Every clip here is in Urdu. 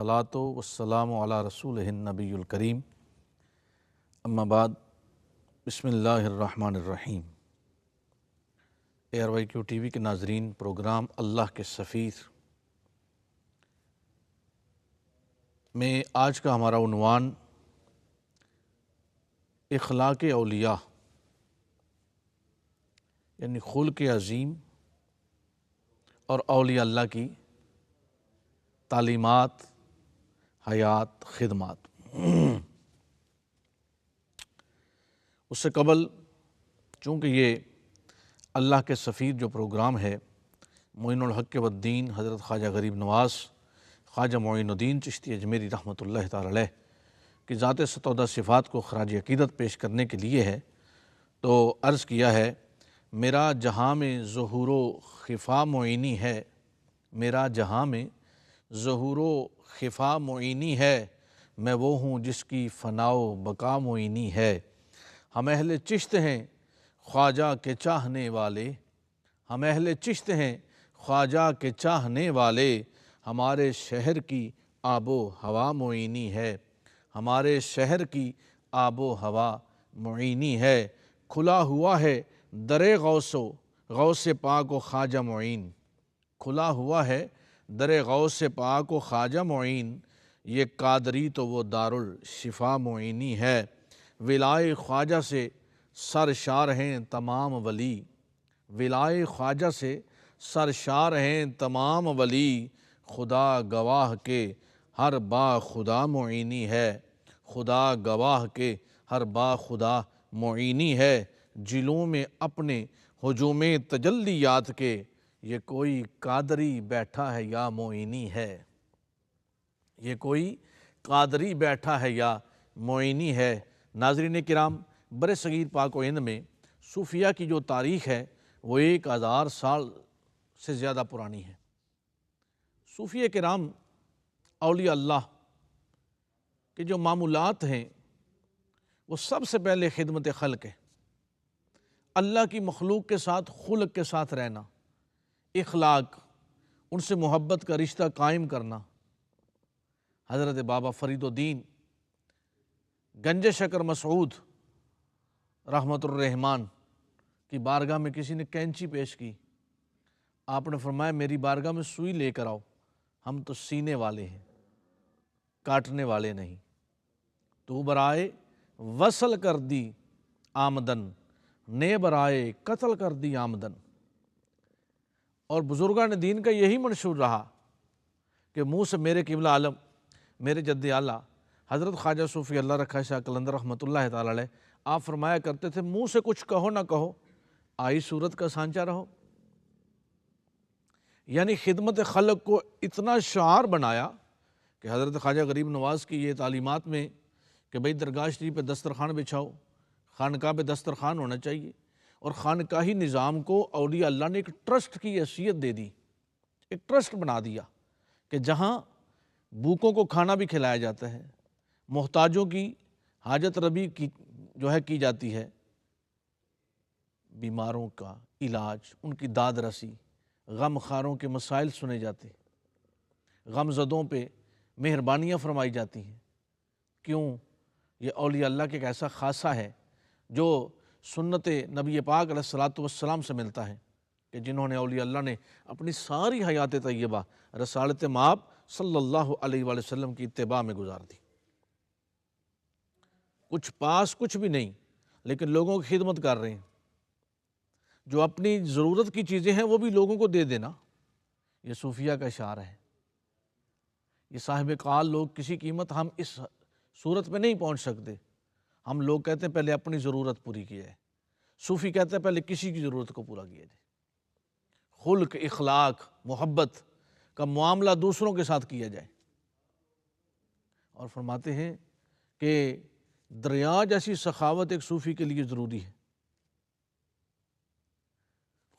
الصلاۃ والسلام علی رسولہ النبی الکریم اما بعد بسم اللہ الرحمن الرحیم۔ ARYQ ٹی وی کے ناظرین، پروگرام اللہ کے سفیر میں آج کا ہمارا عنوان اخلاق اولیاء یعنی خلق عظیم اور اولیاء اللہ کی تعلیمات، حیات، خدمات۔ اس سے قبل چونکہ یہ اللہ کے سفیر جو پروگرام ہے، معین الحق والدین حضرت خواجہ غریب نواز خواجہ معین الدین چشتی اجمیری رحمۃ اللہ تعالی علیہ کی ذات ستودہ صفات کو خراج عقیدت پیش کرنے کے لیے ہے، تو عرض کیا ہے میرا جہاں میں ظہور و خفا معینی ہے، میرا جہاں میں ظہور و خفا معینی ہے، میں وہ ہوں جس کی فنا و بقا معینی ہے۔ ہم اہل چشت ہیں خواجہ کے چاہنے والے، ہم اہل چشت ہیں خواجہ کے چاہنے والے، ہمارے شہر کی آب و ہوا معینی ہے، ہمارے شہر کی آب و ہوا معینی ہے۔ کھلا ہوا ہے در غوث پاک و خواجہ معین، کھلا ہوا ہے در غوث پاک و خواجہ معین، یہ قادری تو وہ دارالشفا معینی ہے۔ ولائے خواجہ سے سرشار ہیں تمام ولی، ولائے خواجہ سے سرشار ہیں تمام ولی، خدا گواہ کے ہر با خدا معینی ہے، خدا گواہ کے ہر با خدا معینی ہے۔ جلوں میں اپنے ہجوم تجلیات کے، یہ کوئی قادری بیٹھا ہے یا معینی ہے، یہ کوئی قادری بیٹھا ہے یا معینی ہے۔ ناظرین کرام، بر صغیر پاک و ہند میں صوفیہ کی جو تاریخ ہے وہ 1000 سال سے زیادہ پرانی ہے۔ صوفیہ کرام، اولیاء اللہ کے جو معمولات ہیں وہ سب سے پہلے خدمت خلق ہے، اللہ کی مخلوق کے ساتھ خلق کے ساتھ رہنا، اخلاق، ان سے محبت کا رشتہ قائم کرنا۔ حضرت بابا فرید الدین گنج شکر مسعود رحمت الرحمن کی بارگاہ میں کسی نے کینچی پیش کی، آپ نے فرمایا میری بارگاہ میں سوئی لے کر آؤ، ہم تو سینے والے ہیں، کاٹنے والے نہیں۔ تو برائے وصل کر دی آمدن، نے برائے قتل کر دی آمدن۔ اور بزرگان دین کا یہی منشور رہا کہ منہ سے میرے قبلہ عالم، میرے جد اعلیٰ حضرت خواجہ صوفی اللہ رکھا شاہ قلندر رحمۃ اللہ تعالی علیہ، آپ فرمایا کرتے تھے منہ سے کچھ کہو نہ کہو، آئی صورت کا سانچہ رہو۔ یعنی خدمت خلق کو اتنا شعار بنایا کہ حضرت خواجہ غریب نواز کی یہ تعلیمات میں کہ بھئی درگاہ شریف پہ دسترخوان بچھاؤ، خانقاہ پہ دسترخوان ہونا چاہیے، اور خانقاہی نظام کو اولیاء اللہ نے ایک ٹرسٹ کی حیثیت دے دی، ایک ٹرسٹ بنا دیا کہ جہاں بھوکوں کو کھانا بھی کھلایا جاتا ہے، محتاجوں کی حاجت ربی کی جاتی ہے، بیماروں کا علاج، ان کی داد رسی، غم خاروں کے مسائل سنے جاتے ہیں، غم زدوں پہ مہربانیاں فرمائی جاتی ہیں۔ کیوں؟ یہ اولیاء اللہ کے ایک ایسا خاصہ ہے جو سنت نبی پاک علیہ السلام سے ملتا ہے کہ جنہوں نے اولیاء اللہ نے اپنی ساری حیات طیبہ رسالت مآب صلی اللہ علیہ وآلہ وسلم کی اتباع میں گزار دی۔ کچھ پاس کچھ بھی نہیں، لیکن لوگوں کی خدمت کر رہے ہیں، جو اپنی ضرورت کی چیزیں ہیں وہ بھی لوگوں کو دے دینا، یہ صوفیہ کا اشعار ہے۔ یہ صاحب قال لوگ کسی قیمت ہم اس صورت پہ نہیں پہنچ سکتے، ہم لوگ کہتے ہیں پہلے اپنی ضرورت پوری کی جائے، صوفی کہتے ہیں پہلے کسی کی ضرورت کو پورا کیا جائے۔ خلق، اخلاق، محبت کا معاملہ دوسروں کے ساتھ کیا جائے، اور فرماتے ہیں کہ دریا جیسی سخاوت ایک صوفی کے لیے ضروری ہے۔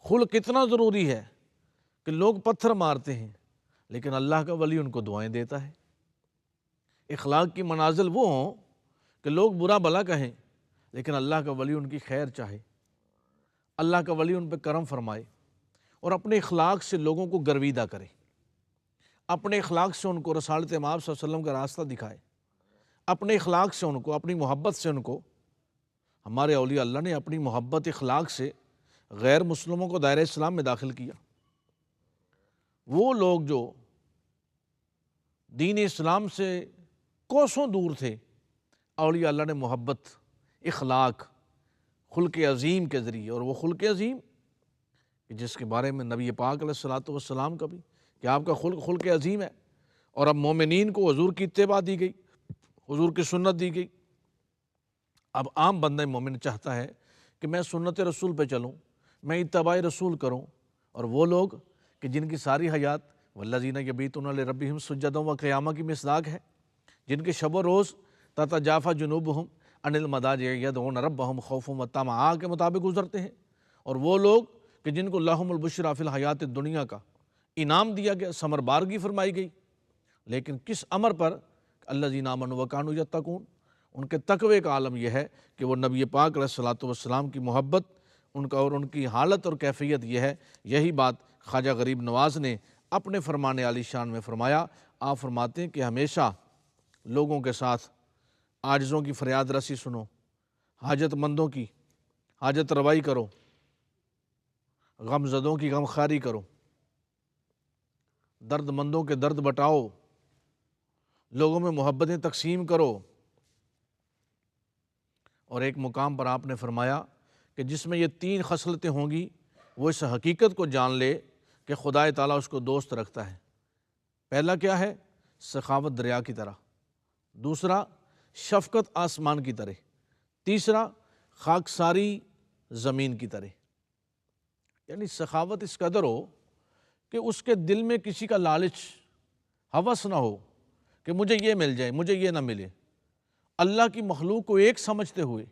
خلق اتنا ضروری ہے کہ لوگ پتھر مارتے ہیں لیکن اللہ کا ولی ان کو دعائیں دیتا ہے۔ اخلاق کی منازل وہ ہوں کہ لوگ برا بھلا کہیں لیکن اللہ کا ولی ان کی خیر چاہے، اللہ کا ولی ان پہ کرم فرمائے اور اپنے اخلاق سے لوگوں کو گرویدہ کرے۔ اپنے اخلاق سے ان کو رسالت مآب صلی اللہ علیہ وسلم کا راستہ دکھائے، اپنے اخلاق سے ان کو، اپنی محبت سے ان کو۔ ہمارے اولیاء اللہ نے اپنی محبت اخلاق سے غیر مسلموں کو دائرہ اسلام میں داخل کیا۔ وہ لوگ جو دین اسلام سے کوسوں دور تھے، اولیاء اللہ نے محبت، اخلاق، خلق عظیم کے ذریعے، اور وہ خلق عظیم جس کے بارے میں نبی پاک علیہ الصلوۃ والسلام کا بھی کہ آپ کا خلق عظیم ہے، اور اب مومنین کو حضور کی اتباع دی گئی، حضور کی سنت دی گئی۔ اب عام بندہ مومن چاہتا ہے کہ میں سنت رسول پہ چلوں، میں اتباع رسول کروں، اور وہ لوگ کہ جن کی ساری حیات والذین یبیتون لربہم سجدا و قیاما کی مصداق ہے، جن کے شب و روز تتجافی جنوبہم عن المضاجع یدعون ربہم خوفا وطمعا کے مطابق گزرتے ہیں، اور وہ لوگ کہ جن کو لہم البشریٰ فی الحیات الدنیا کا انعام دیا گیا، ثمربارگی فرمائی گئی، لیکن کس امر پر؟ الذین آمنوا وکانوا یتقون، ان کے تقوی کا عالم یہ ہے کہ وہ نبی پاک علیہ الصلوۃ والسلام کی محبت ان کا، اور ان کی حالت اور کیفیت یہ ہے۔ یہی بات خواجہ غریب نواز نے اپنے فرمان عالی شان میں فرمایا۔ آپ فرماتے ہیں کہ ہمیشہ لوگوں کے ساتھ عاجزوں کی فریاد رسی سنو، حاجت مندوں کی حاجت روائی کرو، غم زدوں کی غم خواری کرو، درد مندوں کے درد بٹاؤ، لوگوں میں محبتیں تقسیم کرو۔ اور ایک مقام پر آپ نے فرمایا کہ جس میں یہ 3 خصلتیں ہوں گی وہ اس حقیقت کو جان لے کہ خدا تعالیٰ اس کو دوست رکھتا ہے۔ پہلا کیا ہے؟ سخاوت دریا کی طرح، دوسرا شفقت آسمان کی طرح، تیسرا خاکساری زمین کی طرح۔ یعنی سخاوت اس قدر ہو کہ اس کے دل میں کسی کا لالچ، ہوس نہ ہو کہ مجھے یہ مل جائے، مجھے یہ نہ ملے۔ اللہ کی مخلوق کو ایک سمجھتے ہوئے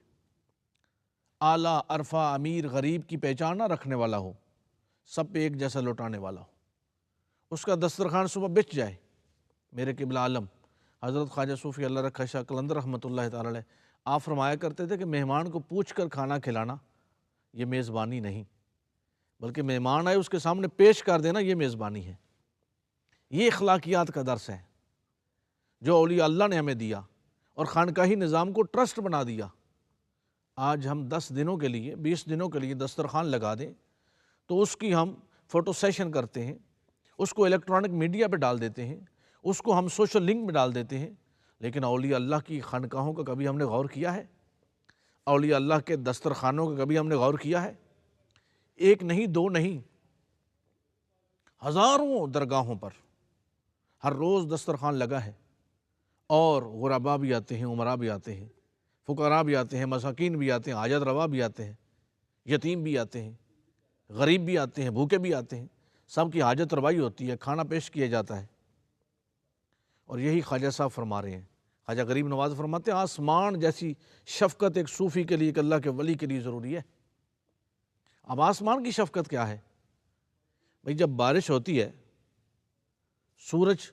اعلیٰ، عرفہ، امیر، غریب کی پہچان نہ رکھنے والا ہو، سب پہ ایک جیسا لوٹانے والا ہو، اس کا دسترخوان صبح بچ جائے۔ میرے قبلہ عالم حضرت خواجہ صوفی اللہ رکھا شاہ قلندر رحمۃ اللہ تعالی علیہ، آپ فرمایا کرتے تھے کہ مہمان کو پوچھ کر کھانا کھلانا یہ میزبانی نہیں، بلکہ مہمان آئے اس کے سامنے پیش کر دینا یہ میزبانی ہے۔ یہ اخلاقیات کا درس ہے جو اولیاء اللہ نے ہمیں دیا، اور خانقاہی نظام کو ٹرسٹ بنا دیا۔ آج ہم 10 دنوں کے لیے، 20 دنوں کے لیے دسترخوان لگا دیں تو اس کی ہم فوٹو سیشن کرتے ہیں، اس کو الیکٹرانک میڈیا پہ ڈال دیتے ہیں، اس کو ہم سوشل لنک میں ڈال دیتے ہیں، لیکن اولیاء اللہ کی خانقاہوں کا کبھی ہم نے غور کیا ہے؟ اولیاء اللہ کے دسترخوانوں کا کبھی ہم نے غور کیا ہے؟ ایک نہیں، 2 نہیں، ہزاروں درگاہوں پر ہر روز دسترخوان لگا ہے، اور غرباء بھی آتے ہیں، امراء بھی آتے ہیں، فقراء بھی آتے ہیں، مساکین بھی آتے ہیں، حاجت روا بھی آتے ہیں، یتیم بھی آتے ہیں، غریب بھی آتے ہیں، بھوکے بھی آتے ہیں، سب کی حاجت روائی ہوتی ہے، کھانا پیش کیا جاتا ہے۔ اور یہی خواجہ صاحب فرما رہے ہیں، خواجہ غریب نواز فرماتے ہیں آسمان جیسی شفقت ایک صوفی کے لیے، ایک اللہ کے ولی کے لیے ضروری ہے۔ اب آسمان کی شفقت کیا ہے؟ بھئی جب بارش ہوتی ہے، سورج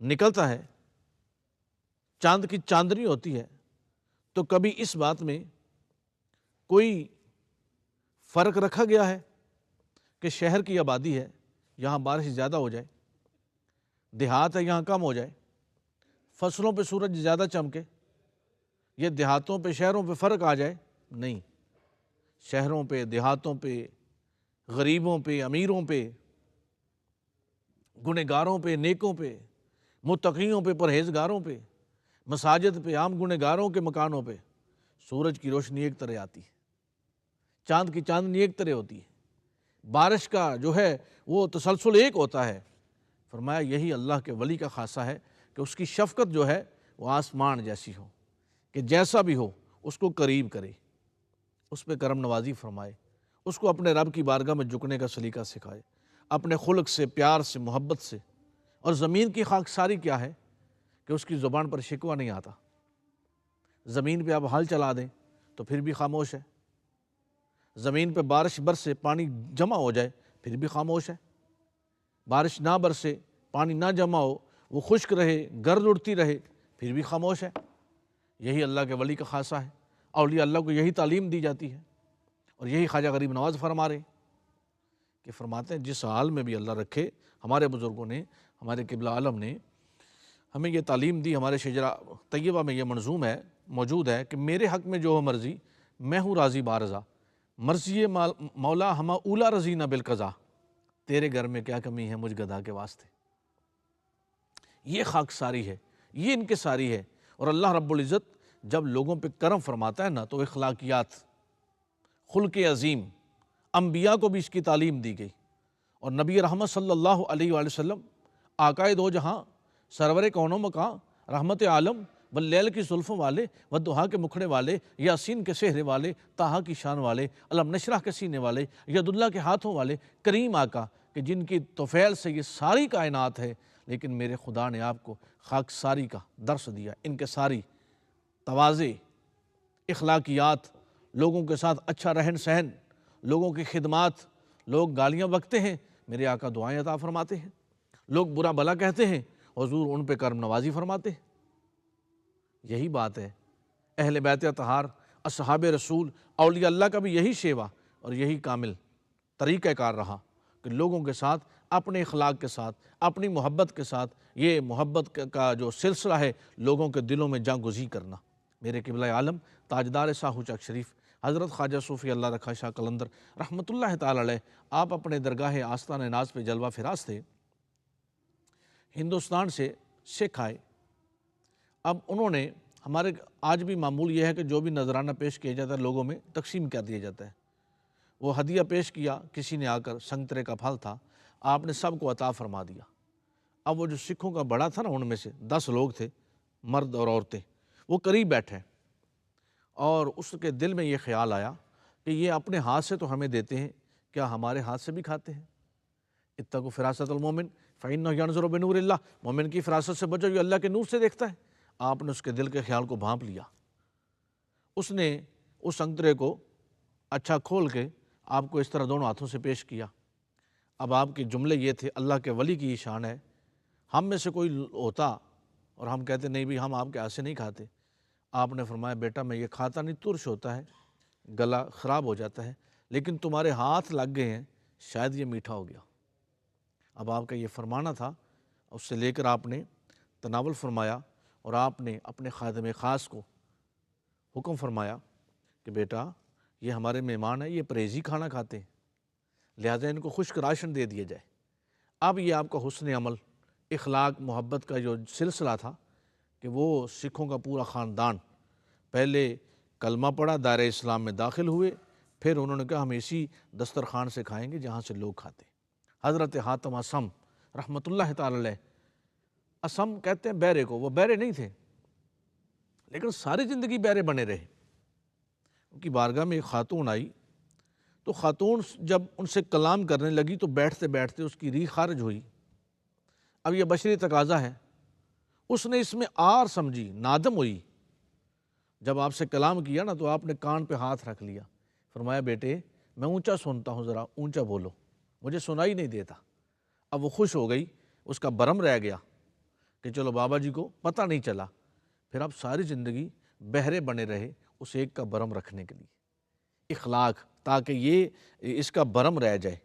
نکلتا ہے، چاند کی چاندنی ہوتی ہے، تو کبھی اس بات میں کوئی فرق رکھا گیا ہے کہ شہر کی آبادی ہے یہاں بارش زیادہ ہو جائے، دیہات ہے یہاں کم ہو جائے، فصلوں پہ سورج زیادہ چمکے، یہ دیہاتوں پہ شہروں پہ فرق آ جائے؟ نہیں، شہروں پہ، دیہاتوں پہ، غریبوں پہ، امیروں پہ، گنہگاروں پہ، نیکوں پہ، متقیوں پہ، پرہیزگاروں پہ، مساجد پہ، عام گنہگاروں کے مکانوں پہ سورج کی روشنی ایک طرح آتی ہے، چاند کی چاندنی ایک طرح ہوتی ہے، بارش کا جو ہے وہ تسلسل ایک ہوتا ہے۔ فرمایا یہی اللہ کے ولی کا خاصہ ہے کہ اس کی شفقت جو ہے وہ آسمان جیسی ہو، کہ جیسا بھی ہو اس کو قریب کرے، اس پہ کرم نوازی فرمائے، اس کو اپنے رب کی بارگاہ میں جھکنے کا سلیقہ سکھائے، اپنے خلق سے، پیار سے، محبت سے۔ اور زمین کی خاکساری کیا ہے کہ اس کی زبان پر شکوہ نہیں آتا۔ زمین پہ آپ ہل چلا دیں تو پھر بھی خاموش ہے، زمین پہ بارش برسے، پانی جمع ہو جائے پھر بھی خاموش ہے، بارش نہ برسے، پانی نہ جمع ہو، وہ خشک رہے، گرد اڑتی رہے، پھر بھی خاموش ہے۔ یہی اللہ کے ولی کا خاصہ ہے، اولیاء اللہ کو یہی تعلیم دی جاتی ہے، اور یہی خواجہ غریب نواز فرما رہے ہیں کہ فرماتے ہیں جس حال میں بھی اللہ رکھے، ہمارے بزرگوں نے ہمارے قبلہ عالم نے ہمیں یہ تعلیم دی، ہمارے شجرہ طیبہ میں یہ منظوم ہے، موجود ہے کہ میرے حق میں جو ہو مرضی میں ہوں راضی بارضا، مرضی مولا ہما اولا رضینہ بالقضا، تیرے گھر میں کیا کمی ہے مجھ گدا کے واسطے۔ یہ خاک ساری ہے، یہ انکساری ہے۔ اور اللہ رب العزت جب لوگوں پہ کرم فرماتا ہے نا تو اخلاقیات، خلق عظیم، انبیاء کو بھی اس کی تعلیم دی گئی، اور نبی رحمت صلی اللہ علیہ وآلہ وسلم آقائے دو جہاں، سرور کون و مکان، رحمت عالم، واللیل کی زلفوں والے، والضحیٰ کے مکھڑے والے، یاسین کے سہرے والے، طٰہٰ کی شان والے، علم نشرح کے سینے والے، ید اللہ کے ہاتھوں والے، کریم آقا کہ جن کی طفیل سے یہ ساری کائنات ہے، لیکن میرے خدا نے آپ کو خاک ساری کا درس دیا، انکساری، تواضع، اخلاقیات، لوگوں کے ساتھ اچھا رہن سہن، لوگوں کی خدمات۔ لوگ گالیاں بکتے ہیں، میرے آقا دعائیں عطا فرماتے ہیں۔ لوگ برا بھلا کہتے ہیں، حضور ان پہ کرم نوازی فرماتے ہیں۔ یہی بات ہے اہل بیت اطہار، اصحاب رسول، اولیاء اللہ کا بھی یہی شیوا اور یہی کامل طریقہ کار رہا کہ لوگوں کے ساتھ، اپنے اخلاق کے ساتھ، اپنی محبت کے ساتھ، یہ محبت کا جو سلسلہ ہے لوگوں کے دلوں میں جاں گزی کرنا۔ میرے قبلہ عالم تاجدار ساہو چک شریف حضرت خواجہ صوفی اللہ رکھا شاہ قلندر رحمۃ اللہ تعالی علیہ، آپ اپنے درگاہ آستان ناز پہ جلوہ فراز تھے۔ ہندوستان سے سکھ آئے، اب انہوں نے، ہمارے آج بھی معمول یہ ہے کہ جو بھی نذرانہ پیش کیا جاتا ہے لوگوں میں تقسیم کر دیا جاتا ہے۔ وہ ہدیہ پیش کیا، کسی نے آ کر سنگترے کا پھل تھا، آپ نے سب کو عطا فرما دیا۔ اب وہ جو سکھوں کا بڑا تھا نا، ان میں سے 10 لوگ تھے، مرد اور عورتیں، وہ قریب بیٹھے اور اس کے دل میں یہ خیال آیا کہ یہ اپنے ہاتھ سے تو ہمیں دیتے ہیں، کیا ہمارے ہاتھ سے بھی کھاتے ہیں؟ اتقوا فراست المومن فإنہ ینظر بنور اللہ، مومن کی فراست سے بچو، یہ اللہ کے نور سے دیکھتا ہے۔ آپ نے اس کے دل کے خیال کو بھانپ لیا، اس نے اس سنگترے کو اچھا کھول کے آپ کو اس طرح دونوں ہاتھوں سے پیش کیا۔ اب آپ کے جملے یہ تھے، اللہ کے ولی کی یہ شان ہے، ہم میں سے کوئی ہوتا اور ہم کہتے نہیں بھی ہم آپ کے ہاتھ سے نہیں کھاتے، آپ نے فرمایا بیٹا میں یہ کھاتا نہیں، ترش ہوتا ہے، گلا خراب ہو جاتا ہے، لیکن تمہارے ہاتھ لگ گئے ہیں، شاید یہ میٹھا ہو گیا۔ اب آپ کا یہ فرمانا تھا، اس سے لے کر آپ نے تناول فرمایا اور آپ نے اپنے خادم خاص کو حکم فرمایا کہ بیٹا یہ ہمارے مہمان ہیں، یہ پرہیزی کھانا کھاتے ہیں، لہٰذا ان کو خشک راشن دے دیا جائے۔ اب یہ آپ کا حسن عمل، اخلاق، محبت کا جو سلسلہ تھا کہ وہ سکھوں کا پورا خاندان پہلے کلمہ پڑھا، دائرہ اسلام میں داخل ہوئے، پھر انہوں نے کہا ہم اسی دسترخوان سے کھائیں گے جہاں سے لوگ کھاتے۔ حضرت حاتم اصم رحمۃ اللہ تعالی علیہ، اصم کہتے ہیں بہرے کو، وہ بہرے نہیں تھے لیکن ساری زندگی بہرے بنے رہے۔ ان کی بارگاہ میں ایک خاتون آئی، تو خاتون جب ان سے کلام کرنے لگی تو بیٹھتے بیٹھتے اس کی ریح خارج ہوئی۔ اب یہ بشری تقاضا ہے، اس نے اس میں آر سمجھی، نادم ہوئی۔ جب آپ سے کلام کیا نا تو آپ نے کان پہ ہاتھ رکھ لیا، فرمایا بیٹے میں اونچا سنتا ہوں، ذرا اونچا بولو، مجھے سنائی نہیں دیتا۔ اب وہ خوش ہو گئی، اس کا برم رہ گیا کہ چلو بابا جی کو پتہ نہیں چلا، پھر اب ساری زندگی بہرے بنے رہے اس ایک کا برم رکھنے کے لیے، اخلاق، تاکہ یہ اس کا برم رہ جائے۔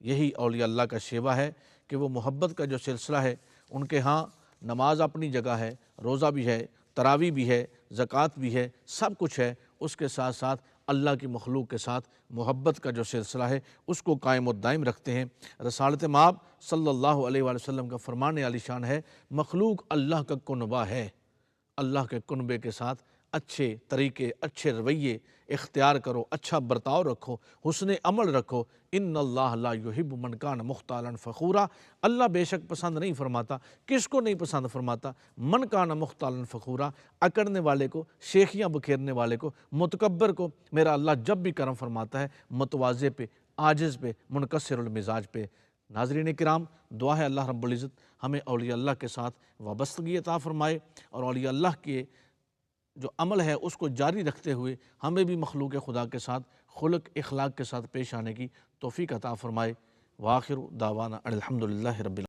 یہی اولیاء اللہ کا شیوا ہے کہ وہ محبت کا جو سلسلہ ہے، ان کے ہاں نماز اپنی جگہ ہے، روزہ بھی ہے، تراویح بھی ہے، زکوٰۃ بھی ہے، سب کچھ ہے، اس کے ساتھ ساتھ اللہ کی مخلوق کے ساتھ محبت کا جو سلسلہ ہے اس کو قائم و دائم رکھتے ہیں۔ رسالت مآب صلی اللہ علیہ وآلہ وسلم کا فرمان عالی شان ہے، مخلوق اللہ کا کنبہ ہے، اللہ کے کنبے کے ساتھ اچھے طریقے، اچھے رویے اختیار کرو، اچھا برتاؤ رکھو، حسن عمل رکھو۔ ان اللہ لا یحب من کان مختالا فخورا، اللہ بے شک پسند نہیں فرماتا، کس کو نہیں پسند فرماتا؟ من کان مختالا فخورا، اکڑنے والے کو، شیخیاں بکھیرنے والے کو، متکبر کو میرا اللہ جب بھی کرم فرماتا ہے متواضع پہ، عاجز پہ، منکسر المزاج پہ۔ ناظرین کرام، دعا ہے اللہ رب العزت ہمیں اولیاء اللہ کے ساتھ وابستگی عطا فرمائے اور اولیاء اللہ کے جو عمل ہے اس کو جاری رکھتے ہوئے ہمیں بھی مخلوق خدا کے ساتھ خلق اخلاق کے ساتھ پیش آنے کی توفیق عطا فرمائے۔ وآخر دعوانا الحمدللہ رب العالمین۔